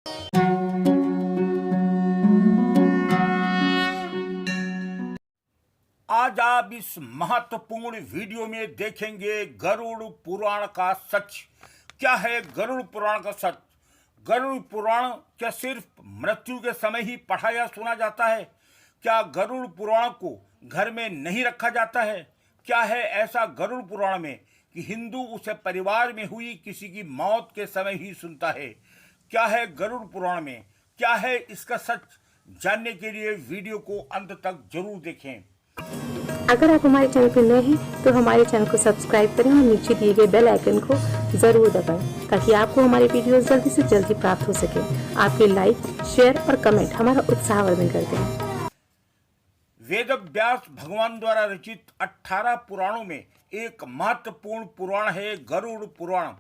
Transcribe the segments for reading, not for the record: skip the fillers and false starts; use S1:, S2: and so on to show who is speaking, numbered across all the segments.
S1: आज आप इस महत्वपूर्ण वीडियो में देखेंगे गरुड़ पुराण का सच। क्या है गरुड़ पुराण का सच? गरुड़ पुराण क्या सिर्फ मृत्यु के समय ही पढ़ा या सुना जाता है? क्या गरुड़ पुराण को घर में नहीं रखा जाता है? क्या है ऐसा गरुड़ पुराण में कि हिंदू उसे परिवार में हुई किसी की मौत के समय ही सुनता है? क्या है गरुड़ पुराण में? क्या है इसका सच? जानने के लिए वीडियो को अंत तक जरूर देखें।
S2: अगर आप हमारे चैनल पर नए हैं तो हमारे चैनल को सब्सक्राइब करें और नीचे दिए गए बेल आइकन को जरूर दबाएं ताकि आपको हमारे वीडियो जल्दी से जल्दी प्राप्त हो सके। आपके लाइक, शेयर और कमेंट हमारा उत्साहवर्धन करते हैं।
S1: वेद व्यास भगवान द्वारा रचित 18 पुराणों में एक महत्वपूर्ण पुराण है गरुड़ पुराण।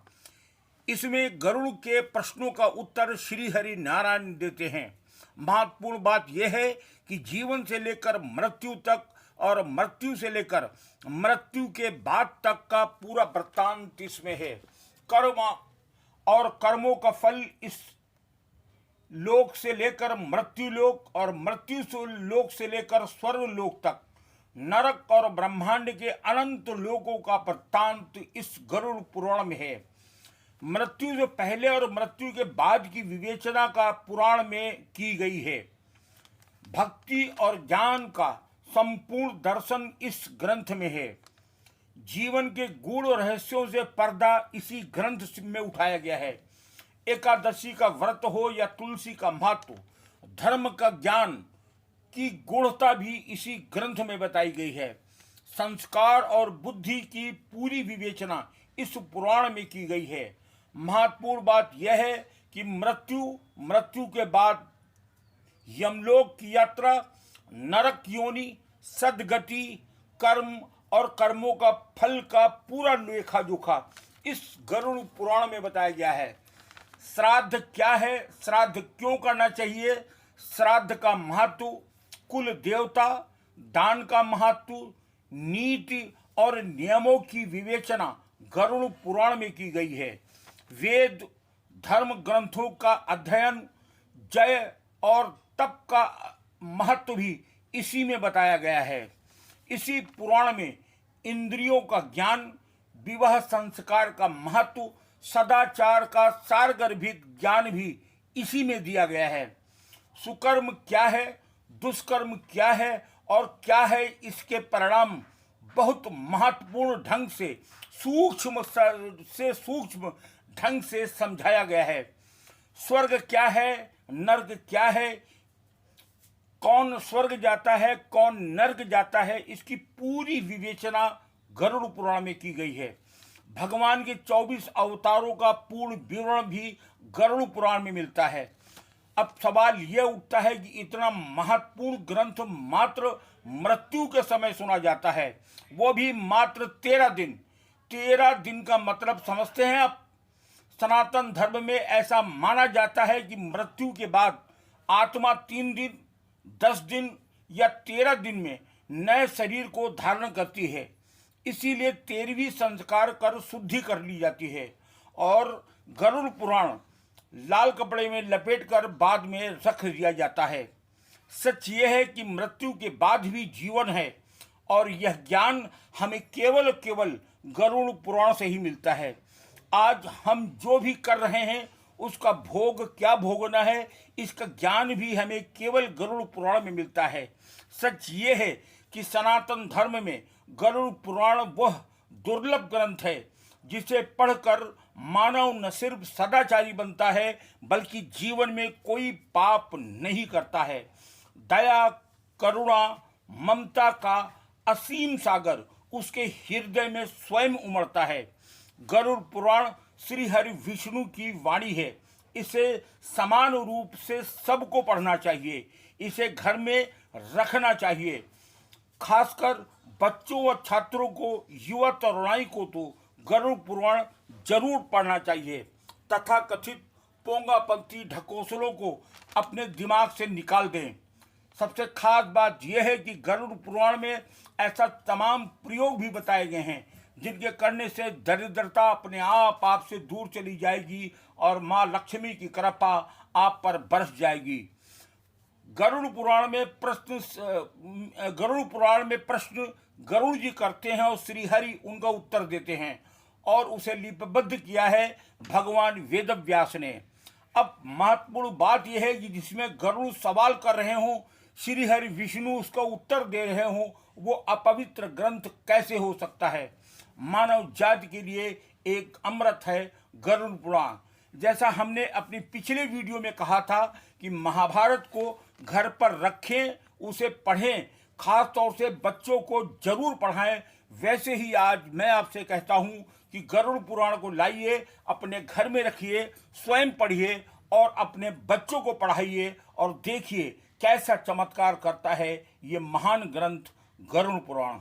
S1: इसमें गरुड़ के प्रश्नों का उत्तर श्री हरि नारायण देते हैं। महत्वपूर्ण बात यह है कि जीवन से लेकर मृत्यु तक और मृत्यु से लेकर मृत्यु के बाद तक का पूरा वृत्तांत इसमें है। कर्म और कर्मों का फल इस लोक से लेकर मृत्यु लोक और मृत्यु लोक से लेकर स्वर्ग लोक तक, नरक और ब्रह्मांड के अनंत लोकों का वृत्तांत इस गरुड़ पुराण में है। मृत्यु से पहले और मृत्यु के बाद की विवेचना का पुराण में की गई है। भक्ति और ज्ञान का संपूर्ण दर्शन इस ग्रंथ में है। जीवन के गूढ़ रहस्यों से पर्दा इसी ग्रंथ में उठाया गया है। एकादशी का व्रत हो या तुलसी का महत्व, धर्म का ज्ञान की गूढ़ता भी इसी ग्रंथ में बताई गई है। संस्कार और बुद्धि की पूरी विवेचना इस पुराण में की गई है। महत्वपूर्ण बात यह है कि मृत्यु के बाद यमलोक की यात्रा, नरक योनि, सदगति, कर्म और कर्मों का फल का पूरा लेखा जोखा इस गरुड़ पुराण में बताया गया है। श्राद्ध क्या है, श्राद्ध क्यों करना चाहिए, श्राद्ध का महत्व, कुल देवता, दान का महत्व, नीति और नियमों की विवेचना गरुड़ पुराण में की गई है। वेद धर्म ग्रंथों का अध्ययन, जय और तप का महत्व भी इसी में बताया गया है। इसी पुराण में इंद्रियों का ज्ञान, विवाह संस्कार का महत्व, सदाचार का सारगर्भित ज्ञान भी इसी में दिया गया है। सुकर्म क्या है, दुष्कर्म क्या है और क्या है इसके परिणाम बहुत महत्वपूर्ण ढंग से सूक्ष्म ढंग से समझाया गया है। स्वर्ग क्या है, नर्क क्या है, कौन स्वर्ग जाता है, कौन नर्क जाता है, इसकी पूरी विवेचना गरुड़ पुराण में की गई है। भगवान के 24 अवतारों का पूर्ण विवरण भी गरुड़ पुराण में मिलता है। अब सवाल यह उठता है कि इतना महत्वपूर्ण ग्रंथ मात्र मृत्यु के समय सुना जाता है, वो भी मात्र 13 दिन। 13 दिन का मतलब समझते हैं आप? सनातन धर्म में ऐसा माना जाता है कि मृत्यु के बाद आत्मा 3 दिन, 10 दिन या 13 दिन में नए शरीर को धारण करती है। इसीलिए 13वीं संस्कार कर शुद्धि कर ली जाती है और गरुड़ पुराण लाल कपड़े में लपेटकर बाद में रख दिया जाता है। सच यह है कि मृत्यु के बाद भी जीवन है और यह ज्ञान हमें केवल गरुड़ पुराण से ही मिलता है। आज हम जो भी कर रहे हैं उसका भोग क्या भोगना है, इसका ज्ञान भी हमें केवल गरुड़ पुराण में मिलता है। सच ये है कि सनातन धर्म में गरुड़ पुराण वह दुर्लभ ग्रंथ है जिसे पढ़कर मानव न सिर्फ सदाचारी बनता है बल्कि जीवन में कोई पाप नहीं करता है। दया, करुणा, ममता का असीम सागर उसके हृदय में स्वयं उमड़ता है। गरुड़ पुराण श्री हरि विष्णु की वाणी है। इसे समान रूप से सबको पढ़ना चाहिए, इसे घर में रखना चाहिए। खासकर बच्चों व छात्रों को, युवा तरुणाई को तो गरुड़ पुराण जरूर पढ़ना चाहिए। तथा कथित पोंगापंथी ढकोसलों को अपने दिमाग से निकाल दें। सबसे खास बात यह है कि गरुड़ पुराण में ऐसा तमाम प्रयोग भी बताए गए हैं जिनके करने से दरिद्रता अपने आप से दूर चली जाएगी और माँ लक्ष्मी की कृपा आप पर बरस जाएगी। गरुड़ पुराण में प्रश्न गरुड़ जी करते हैं और श्रीहरि उनका उत्तर देते हैं और उसे लिपिबद्ध किया है भगवान वेदव्यास ने। अब महत्वपूर्ण बात यह है कि जिसमें गरुड़ सवाल कर रहे हों, श्रीहरि विष्णु उसका उत्तर दे रहे हों, वो अपवित्र ग्रंथ कैसे हो सकता है। मानव जाति के लिए एक अमृत है गरुड़ पुराण। जैसा हमने अपनी पिछले वीडियो में कहा था कि महाभारत को घर पर रखें, उसे पढ़ें, खास तौर से बच्चों को जरूर पढ़ाएं, वैसे ही आज मैं आपसे कहता हूं कि गरुड़ पुराण को लाइए, अपने घर में रखिए, स्वयं पढ़िए और अपने बच्चों को पढ़ाइए और देखिए कैसा चमत्कार करता है ये महान ग्रंथ गरुड़ पुराण।